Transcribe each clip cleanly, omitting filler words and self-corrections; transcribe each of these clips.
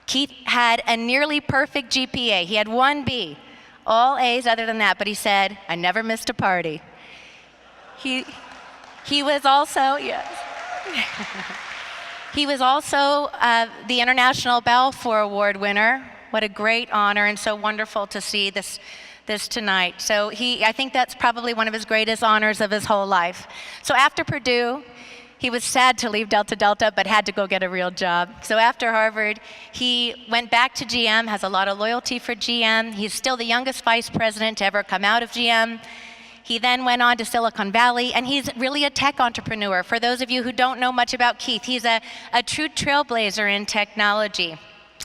Keith had a nearly perfect GPA. He had 1 B, all A's other than that, but he said, I never missed a party. He was also, yes. He was also the International Balfour Award winner. What a great honor, and so wonderful to see this tonight. So I think that's probably one of his greatest honors of his whole life. So after Purdue, he was sad to leave Delta Delta, but had to go get a real job. So after Harvard, he went back to GM, has a lot of loyalty for GM. He's still the youngest vice president to ever come out of GM. He then went on to Silicon Valley, and he's really a tech entrepreneur. For those of you who don't know much about Keith, he's a true trailblazer in technology.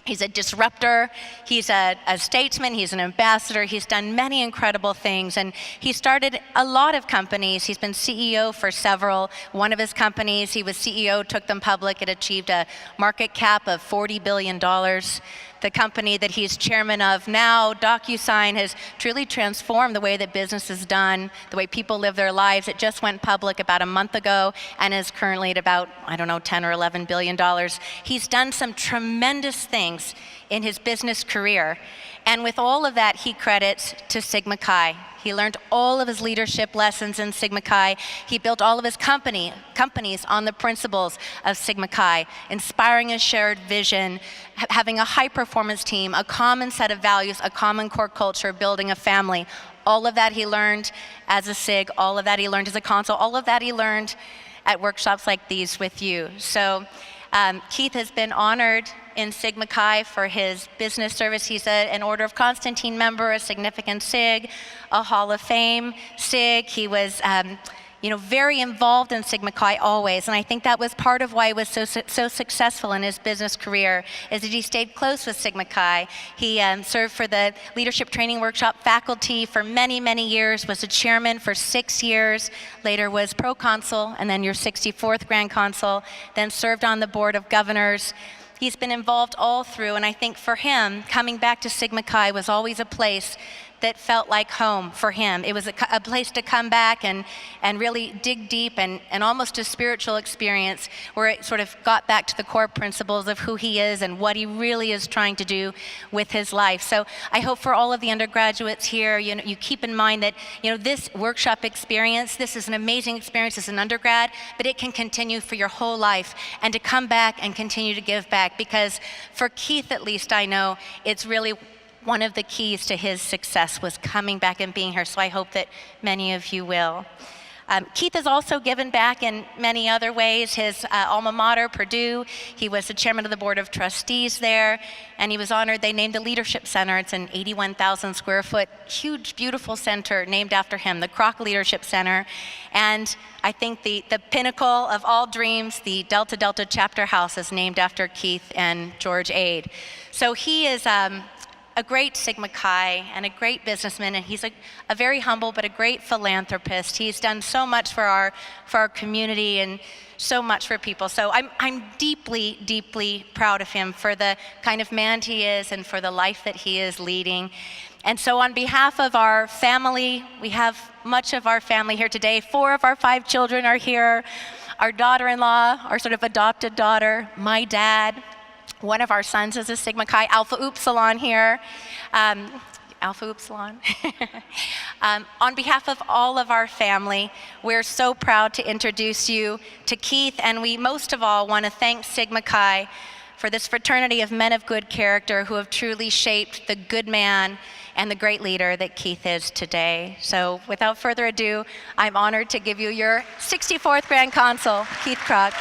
He's a disruptor, he's a statesman, he's an ambassador, he's done many incredible things, and he started a lot of companies. He's been CEO for several. One of his companies, he was CEO, took them public. It achieved a market cap of $40 billion. The company that he's chairman of now, DocuSign, has truly transformed the way that business is done, the way people live their lives. It just went public about a month ago and is currently at about, I don't know, 10 or 11 billion dollars. He's done some tremendous things in his business career. And with all of that, he credits to Sigma Chi. He learned all of his leadership lessons in Sigma Chi. He built all of his companies on the principles of Sigma Chi, inspiring a shared vision, having a high-performance team, a common set of values, a common core culture, building a family. All of that he learned as a SIG, all of that he learned as a Consul, all of that he learned at workshops like these with you. So Keith has been honored in Sigma Chi for his business service. He's an Order of Constantine member, a significant SIG, a Hall of Fame SIG. He was very involved in Sigma Chi always, and I think that was part of why he was so successful in his business career, is that he stayed close with Sigma Chi. He served for the Leadership Training Workshop faculty for many, many years, was a chairman for 6 years, later was Pro-Consul, and then your 64th Grand Consul, then served on the Board of Governors. He's been involved all through, and I think for him, coming back to Sigma Chi was always a place that felt like home for him. It was a place to come back and really dig deep and almost a spiritual experience where it sort of got back to the core principles of who he is and what he really is trying to do with his life. So I hope for all of the undergraduates here, you keep in mind that this workshop experience, this is an amazing experience as an undergrad, but it can continue for your whole life, and to come back and continue to give back, because for Keith, at least I know, it's really one of the keys to his success was coming back and being here, so I hope that many of you will. Keith has also given back in many other ways. His alma mater, Purdue, he was the chairman of the board of trustees there, and he was honored. They named the Leadership Center. It's an 81,000 square foot, huge, beautiful center named after him, the Krach Leadership Center. And I think the pinnacle of all dreams, the Delta Delta Chapter House, is named after Keith and George Ade. So he is a great Sigma Chi and a great businessman, and he's a very humble but a great philanthropist. He's done so much for our community and so much for people. So I'm deeply, deeply proud of him for the kind of man he is and for the life that he is leading. And so on behalf of our family, we have much of our family here today. 4 of our 5 children are here. Our daughter-in-law, our sort of adopted daughter, my dad. One of our sons is a Sigma Chi, Alpha Upsilon here. Alpha Upsilon. On behalf of all of our family, we're so proud to introduce you to Keith, and we most of all want to thank Sigma Chi for this fraternity of men of good character who have truly shaped the good man and the great leader that Keith is today. So without further ado, I'm honored to give you your 64th Grand Consul, Keith Krach.